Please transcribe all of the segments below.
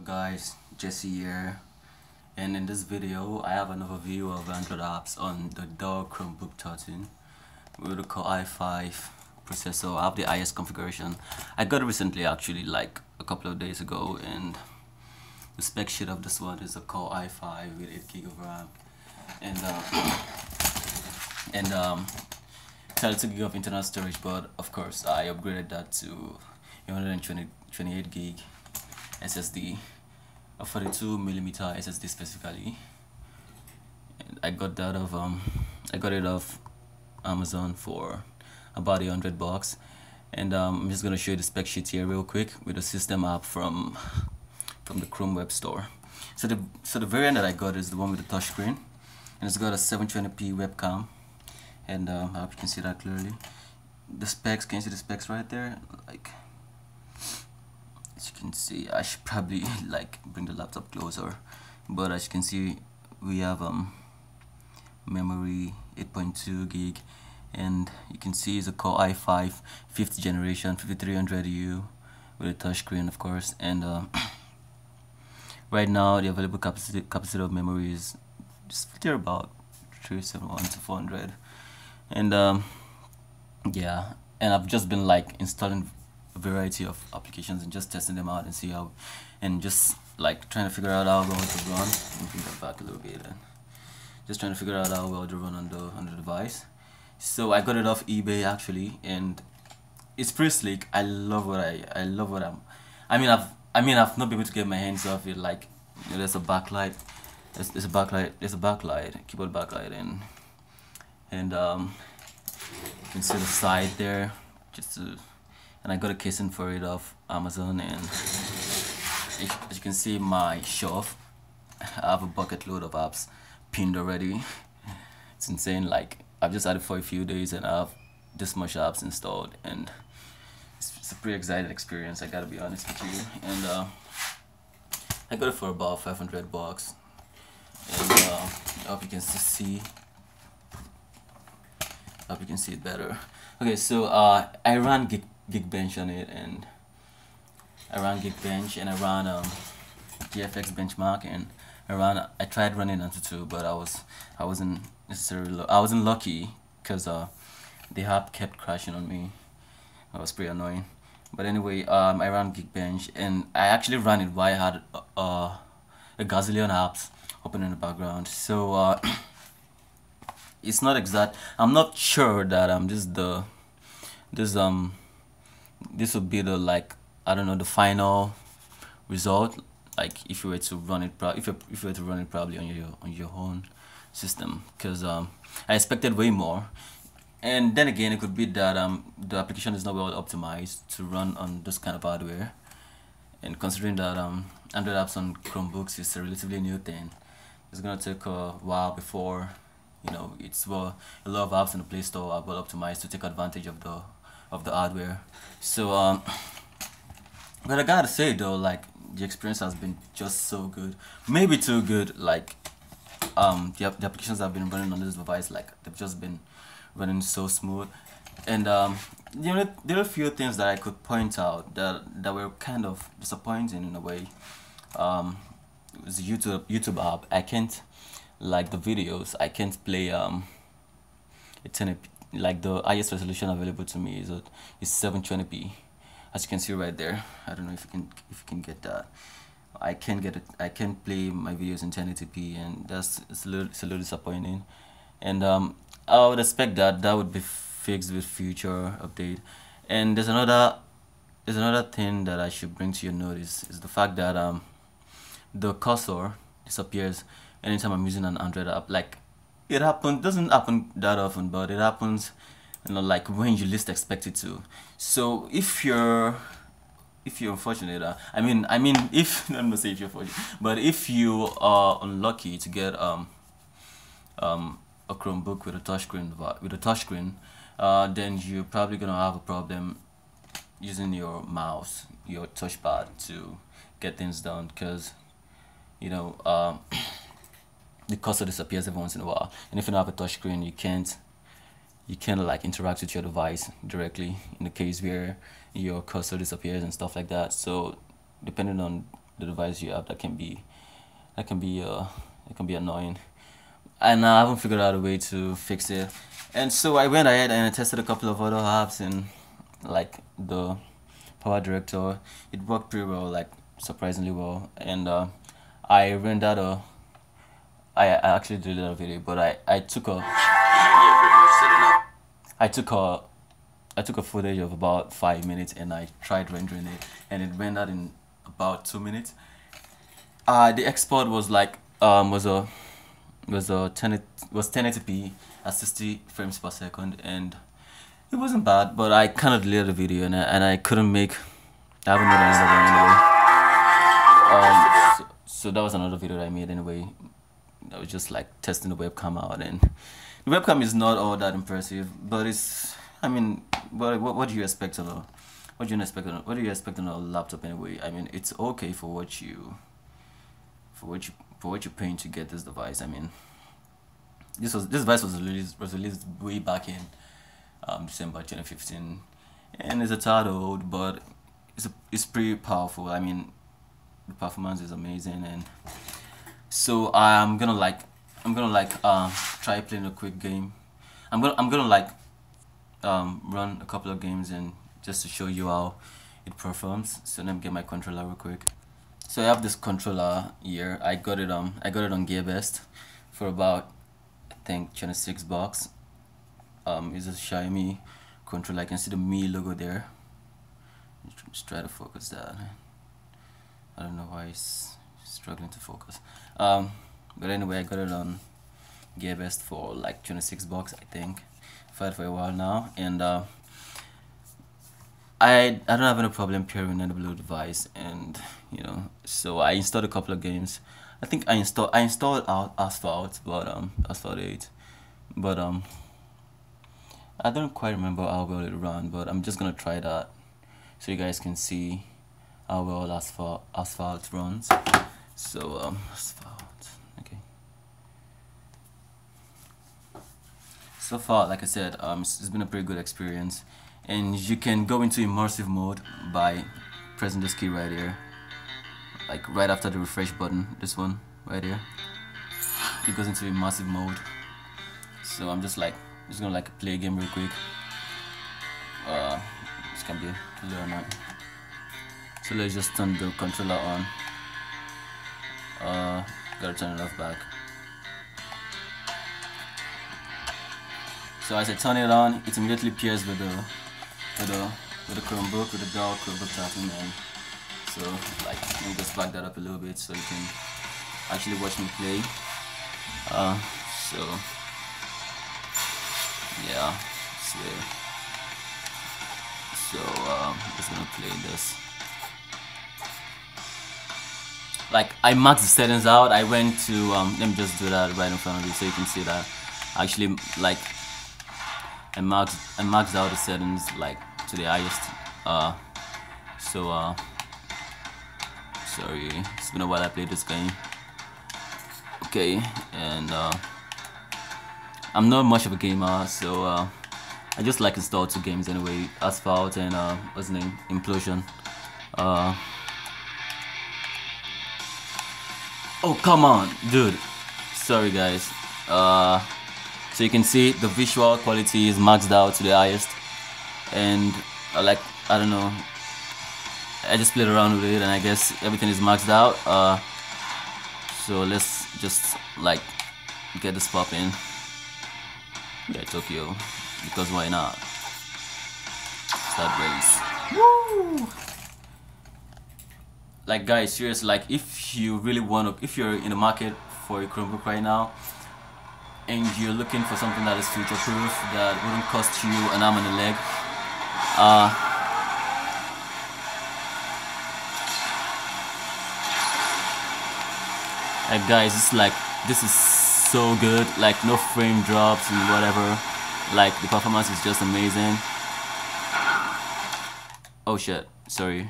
up guys, Jesse here, and in this video I have an overview of Android apps on the Dell Chromebook 13 with the Core i5 processor. I have the highest configuration. I got it recently, actually, like a couple of days ago, and the spec sheet of this one is a Core i5 with 8 GB of RAM and 32 GB of internal storage, but of course I upgraded that to 128 GB SSD, a 42mm SSD specifically, and I got it off Amazon for about $100, and I'm just gonna show you the spec sheet here real quick with the system app from the Chrome Web Store. So the variant that I got is the one with the touchscreen, and it's got a 720p webcam, and I hope you can see that clearly. The specs, can you see the specs right there? Like, as you can see, I should probably like bring the laptop closer, but as you can see, we have memory 8.2 GB, and you can see it's a Core i5 5th generation 5300U with a touchscreen, of course, and right now the available capacity of memory is just about 371 to 400, and yeah, and I've just been like installing a variety of applications and just testing them out and see how, and just like trying to figure out how well to run. Let me bring that back a little bit, and just trying to figure out how well to run on the device. So I got it off eBay actually, and it's pretty slick. I love what I've not been able to get my hands off it. Like, you know, there's a backlight, there's a backlight, keyboard backlight, and you can see the side there, and I got a casing for it off Amazon, and as you can see my shelf, I have a bucket load of apps pinned already. It's insane. Like, I've just had it for a few days and I have this much apps installed, and it's a pretty exciting experience, I gotta be honest with you. And I got it for about $500, and I hope you can see it better. Okay, so I ran Geekbench on it, and I ran GFX benchmark, and I tried running Antutu, but I wasn't lucky, because the app kept crashing on me. That was pretty annoying. But anyway, I ran Geekbench, and I actually ran it while I had a gazillion apps open in the background. So it's not exact. I'm not sure that this would be the, like, I don't know, the final result. Like, if you were to run it, probably on your own system, because I expected way more. And then again, it could be that the application is not well optimized to run on this kind of hardware, and considering that Android apps on Chromebooks is a relatively new thing, it's gonna take a while before, you know, a lot of apps in the Play Store are well optimized to take advantage of the hardware. So but I gotta say though, like, the experience has been just so good, maybe too good. Like, the applications I've been running on this device, like, they've just been running so smooth. And you know, there are a few things that I could point out that were kind of disappointing in a way. It was the YouTube app. I can't, like, the videos, I can't play like, the highest resolution available to me is 720p, as you can see right there. I don't know if you can get that. I can't play my videos in 1080p, and it's a little disappointing. And I would expect that would be fixed with future update. And there's another thing that I should bring to your notice, is the fact that the cursor disappears anytime I'm using an Android app. Like, it doesn't happen that often, but it happens, you know, like when you least expect it to. So if you're unfortunate, I'm not say if you're fortunate, but if you are unlucky to get a Chromebook with a touchscreen, then you're probably gonna have a problem using your mouse, your touchpad, to get things done, because, you know, the cursor disappears every once in a while, and if you don't have a touchscreen, you can't like interact with your device directly, in the case where your cursor disappears and stuff like that. So depending on the device you have that can be annoying, and I haven't figured out a way to fix it. And so I went ahead and I tested a couple of other apps, and like the Power Director, it worked pretty well, like surprisingly well. And I rendered a I actually deleted a video, but I took a I took a I took a footage of about 5 minutes and I tried rendering it, and it rendered in about 2 minutes. The export was like was a 1080p at 60 frames per second, and it wasn't bad, but I kind of deleted the video, and I couldn't make. I haven't made another one anyway. So that was another video that I made anyway. I was just like testing the webcam out, and the webcam is not all that impressive, but it's. I mean, what do you expect on a what do you expect on a laptop anyway? I mean, it's okay for what you're paying to get this device. I mean, this device was released way back in December 2015, and it's a tad old, but it's pretty powerful. I mean, the performance is amazing, and so I'm gonna try playing a quick game. I'm gonna run a couple of games and just to show you how it performs. So let me get my controller real quick. So I have this controller here. I got it on GearBest for about, I think, $26. It's a Xiaomi controller. I can see the Mi logo there. Just try to focus that. I don't know why it's struggling to focus. But anyway, I got it on GearBest for like $26, I think. I've had it for a while now, and I don't have any problem pairing any blue device, and so I installed a couple of games. I think I installed Asphalt, but Asphalt 8, but I don't quite remember how well it ran, but I'm just gonna try that so you guys can see how well Asphalt runs. So Asphalt, okay. So far, like I said, it's been a pretty good experience, and you can go into immersive mode by pressing this key right here, like right after the refresh button. This one right here, it goes into immersive mode. So I'm just gonna play a game real quick. This can be a little annoying. So let's just turn the controller on. Gotta turn it off back. So as I turn it on, it immediately pairs with the Chromebook, with the Dell Chromebook chatting, and so let me just back that up a little bit so you can actually watch me play. So yeah, so I'm just gonna play this. Like, I maxed the settings out. I went to let me just do that right in front of you so you can see that actually I maxed out the settings like to the highest. Sorry, it's been a while I played this game. Okay, and I'm not much of a gamer, so I just install 2 games anyway, Asphalt and what's the name, Implosion. Oh, come on, dude. Sorry guys. So you can see the visual quality is maxed out to the highest, and I don't know, I just played around with it and I guess everything is maxed out. So let's just get this popping. Yeah, Tokyo, because why not? Start race. Woo! Guys, seriously, if you really if you're in the market for a Chromebook right now and you're looking for something that is future proof, that wouldn't cost you an arm and a leg, guys, this is so good. No frame drops and whatever. The performance is just amazing. Oh shit, sorry.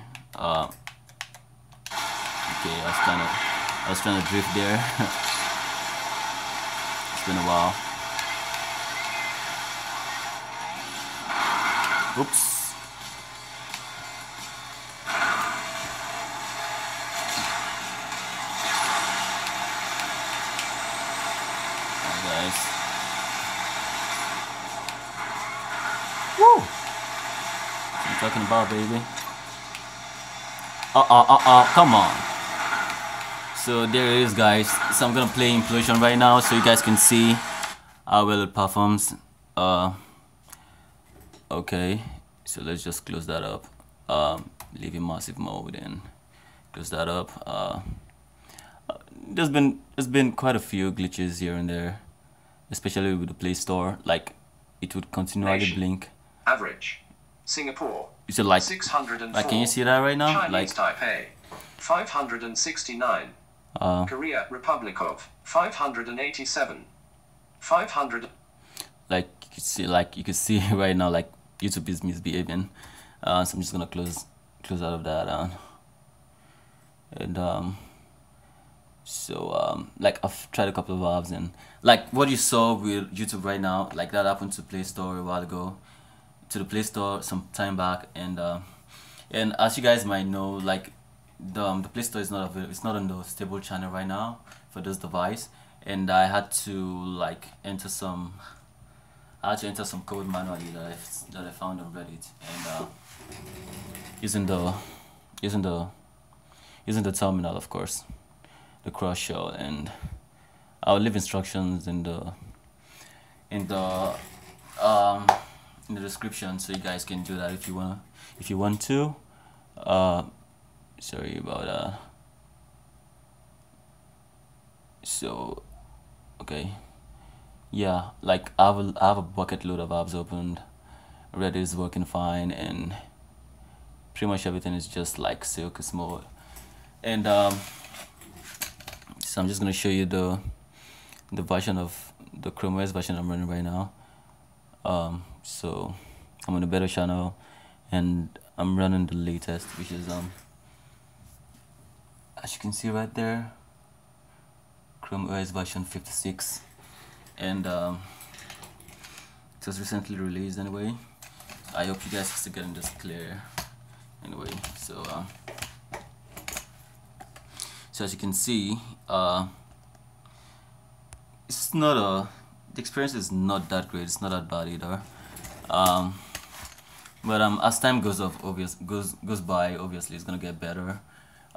Okay, I was trying to drift there. It's been a while. Oops. guys. Woo! What I'm talking about, baby. Come on. So there it is, guys. So I'm gonna play Implosion right now so you guys can see how well it performs. Okay, so let's just close that up. Leave Immersive Mode and close that up. There's been quite a few glitches here and there, especially with the Play Store. Like it would continually blink. Average. Singapore. Is it like 604. Like, can you see that right now? Chinese Like Taipei 569. Korea Republic of 587. 500. Like you can see right now, like YouTube is misbehaving. So I'm just gonna close out of that. Like I've tried a couple of apps, and like what you saw with YouTube right now, like that happened to Play Store a while ago, to the Play Store some time back, and as you guys might know, like the Play Store is not available. It's not on the stable channel right now for this device, and I had to like enter some code manually that I found on Reddit, and using the terminal, of course, the cross shell, and I'll leave instructions in the description so you guys can do that if you want to. Sorry about that. So okay, yeah, like I have a bucket load of apps opened. Reddit is working fine, and pretty much everything is just like silk mode. And so I'm just gonna show you the version of the Chrome OS version I'm running right now. So I'm on a beta channel, and I'm running the latest, which is as you can see right there, Chrome OS version 56, and it was recently released anyway. I hope you guys are still getting this clear anyway. So as you can see, it's not the experience is not that great. It's not that bad either. But as time goes by, obviously it's gonna get better.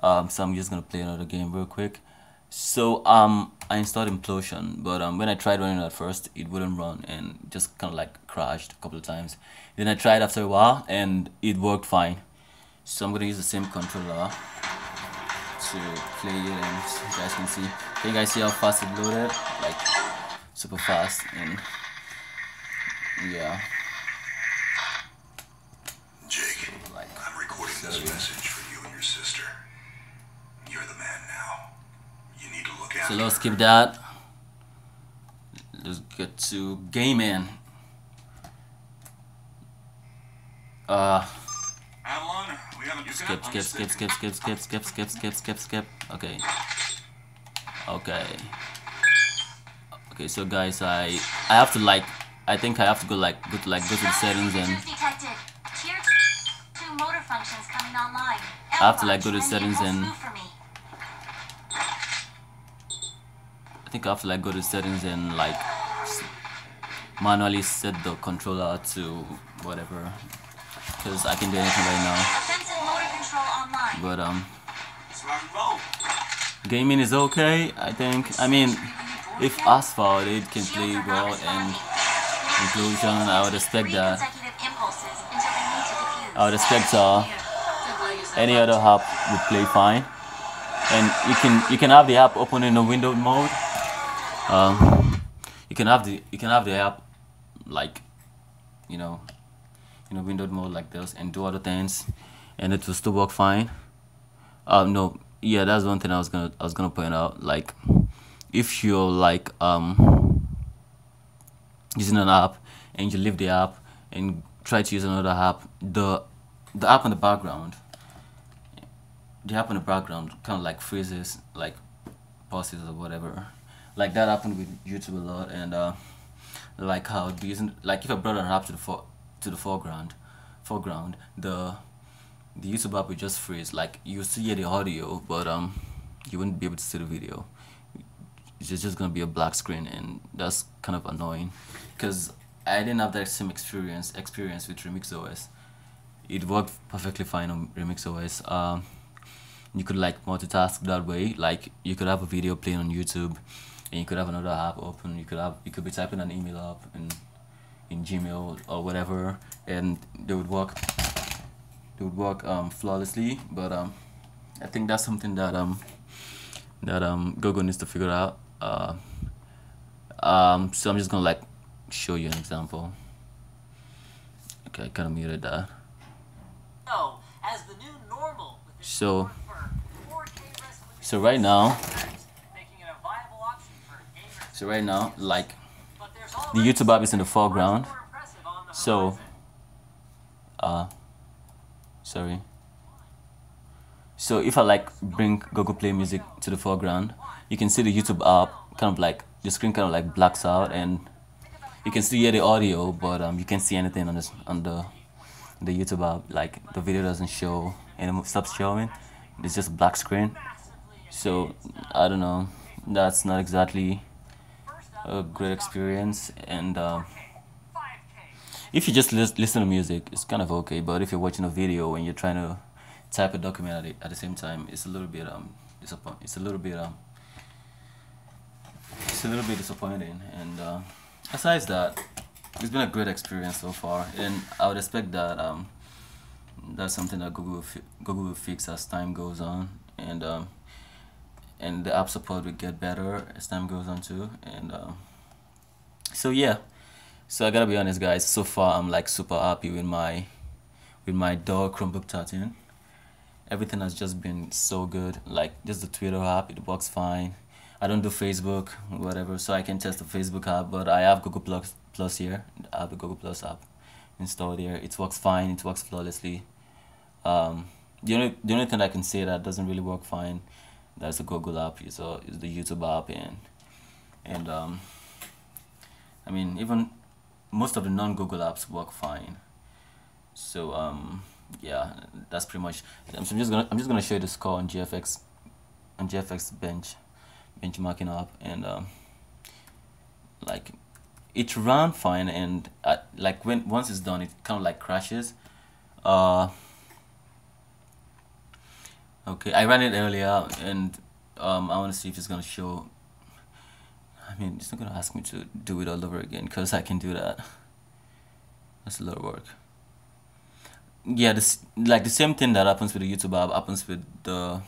So I'm just gonna play another game real quick. So I installed Implosion, but when I tried running it at first, it wouldn't run and just kind of like crashed a couple of times. Then I tried after a while, and it worked fine. So I'm gonna use the same controller to play it, and you guys can see. Can you guys see how fast it loaded? Like super fast, and yeah. Jake, like, I'm recording this message for you and your sister. You're the man now. You need to look after So let's skip that. Let's get to gaming. Adeline, we haven't Skip. Okay, so guys, I have to like, I think I have to go to the settings, and I have to like go to settings, and I think I have to like go to settings and like manually set the controller to whatever, because I can do anything right now. But gaming is okay, I think. I mean, if Asphalt it can play well, and Implosion, I would expect that. I would expect any other app would play fine. And you can have the app open in a window mode. You can have the app like, you know, in a windowed mode like this, and do other things, and it will still work fine. No, yeah, that's one thing I was gonna point out. Like, if you're like using an app and you leave the app and try to use another app, the app in the background, kind of like freezes, like pauses or whatever. Like that happened with YouTube a lot, and like how it'd be using, like if I brought an app to the foreground, the YouTube app would just freeze. Like you still hear the audio, but you wouldn't be able to see the video. it's just gonna be a black screen, and that's kind of annoying because I didn't have that same experience with Remix OS. It worked perfectly fine on Remix OS. You could like multitask that way. Like you could have a video playing on YouTube, and you could have another app open. You could be typing an email up in Gmail or whatever, and they would work. Flawlessly. But I think that's something that Google needs to figure out. So I'm just gonna like show you an example. Okay, I kind of muted that. As the new normal with this So 4K resolution, so right now, making it a viable option for gamers. so right now, like But there's the already YouTube app is in the foreground. more impressive on the So horizon. sorry. So if I like bring Google Play Music to the foreground, you can see the YouTube app kind of like the screen kind of like blacks out, and you can still hear the audio, but you can't see anything on the YouTube app. Like the video doesn't show and stops showing. It's just black screen. So I don't know. That's not exactly a great experience. And if you just listen to music, it's kind of okay. But if you're watching a video and you're trying to type a document at the same time, it's a little bit it's a little bit disappointing. And besides that, it's been a great experience so far, and I would expect that that's something that Google will fix as time goes on, and the app support will get better as time goes on too. And so yeah, so I gotta be honest, guys. So far, I'm like super happy with my Dell Chromebook 13. Everything has just been so good. Like just the Twitter app, it works fine. I don't do Facebook, whatever, so I can test the Facebook app, but I have Google Plus here. I have the Google Plus app installed here. It works fine. It works flawlessly. The only thing I can say that doesn't really work fine, that's the Google app, is the YouTube app, and I mean, even most of the non-Google apps work fine. So yeah, that's pretty much. I'm just gonna show you the score on GFX benchmarking app, and like it ran fine, and like once it's done, it kind of like crashes. Okay, I ran it earlier, and I want to see if it's gonna show. I mean, it's not gonna ask me to do it all over again because I can do that. That's a lot of work. Yeah, like the same thing that happens with the YouTube app happens with the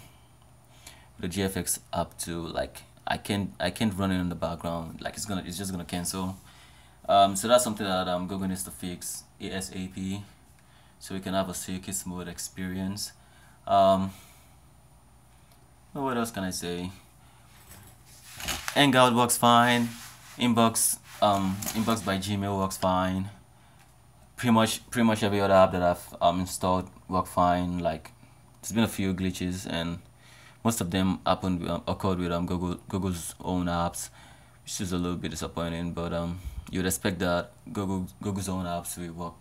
GFX app too. Like I can't run it in the background. Like it's just gonna cancel. So that's something that Google needs to fix ASAP, so we can have a circuit mode experience. What else can I say? Hangout works fine. Inbox by Gmail works fine. Pretty much every other app that I've installed work fine. Like there's been a few glitches, and most of them occurred with Google's own apps, which is a little bit disappointing. But you'd expect that Google's own apps will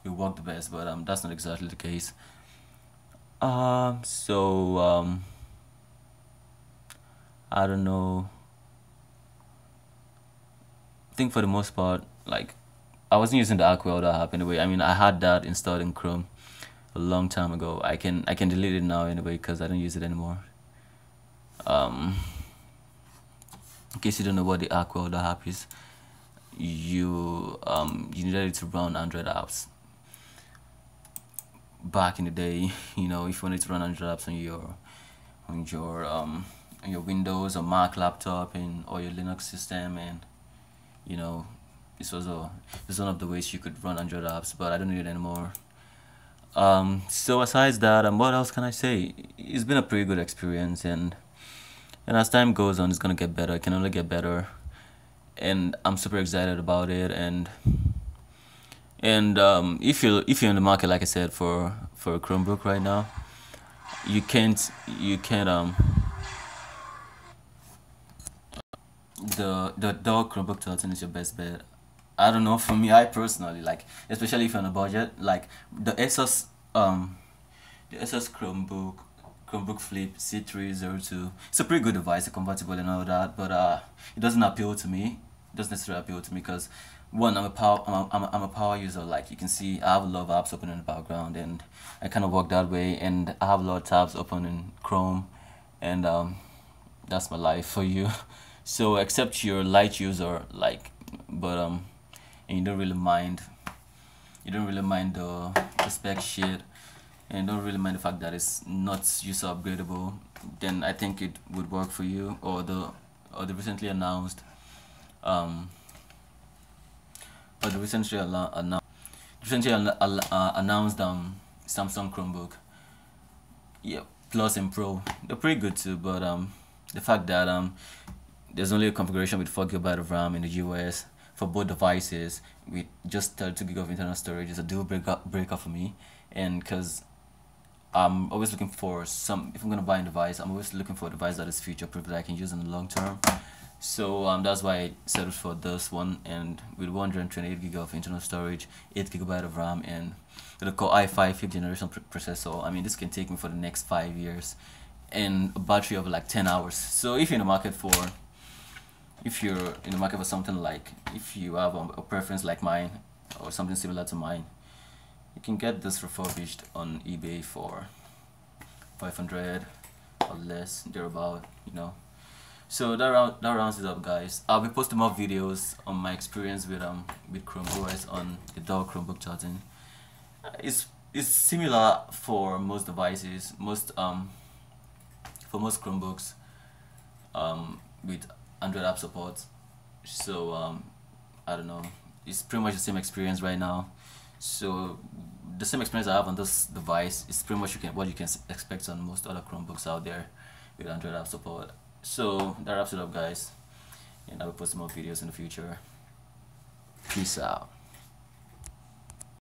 work the best, but that's not exactly the case. So I don't know. I think for the most part, like I wasn't using the Aquelda app anyway. I mean, I had that installed in Chrome a long time ago. I can delete it now anyway because I don't use it anymore. In case you don't know what the Aquelda app is, you needed it to run Android apps. Back in the day, you know, if you wanted to run Android apps on your Windows or Mac laptop or your Linux system, and you know, this was one of the ways you could run Android apps, but I don't need it anymore. So besides that, what else can I say? It's been a pretty good experience, and as time goes on, it's gonna get better. It can only get better, and I'm super excited about it. And if you're in the market, like I said, for a Chromebook right now, you can't the Dell Chromebook 13 is your best bet. I don't know, for me, I personally, like, especially if you're on a budget, like the Asus Chromebook Chromebook Flip C302. It's a pretty good device, it's compatible and all that, but it doesn't appeal to me. It doesn't necessarily appeal to me because one, I'm a power user. Like you can see, I have a lot of apps open in the background, and I kind of work that way. And I have a lot of tabs open in Chrome, and that's my life for you. So except you're a light user, like, but and you don't really mind. You don't really mind the spec shit, and don't really mind the fact that it's not user upgradable. Then I think it would work for you. Or the recently announced announced Samsung Chromebook, yeah, Plus and Pro. They're pretty good too, but the fact that there's only a configuration with 4 GB of RAM in the US for both devices with just 32 GB of internal storage is a deal breaker for me. And because I'm always looking for if I'm gonna buy a device, I'm always looking for a device that is future proof that I can use in the long term. So that's why I settled for this one, and with 128 GB of internal storage, 8 GB of RAM, and with a Core i5 5th generation processor. I mean, this can take me for the next 5 years, and a battery of like 10 hours. So if you're in the market for something like, if you have a preference like mine or something similar to mine, you can get this refurbished on eBay for 500 or less, thereabout, you know. So that rounds it up, guys. I'll be posting more videos on my experience with Chrome OS on the Dell Chromebook chatting. It's similar for most devices, for most Chromebooks with Android app support. So I don't know, it's pretty much the same experience right now. So the same experience I have on this device is pretty much what you can expect on most other Chromebooks out there with Android app support. So that wraps it up, guys, and I will post more videos in the future. Peace out.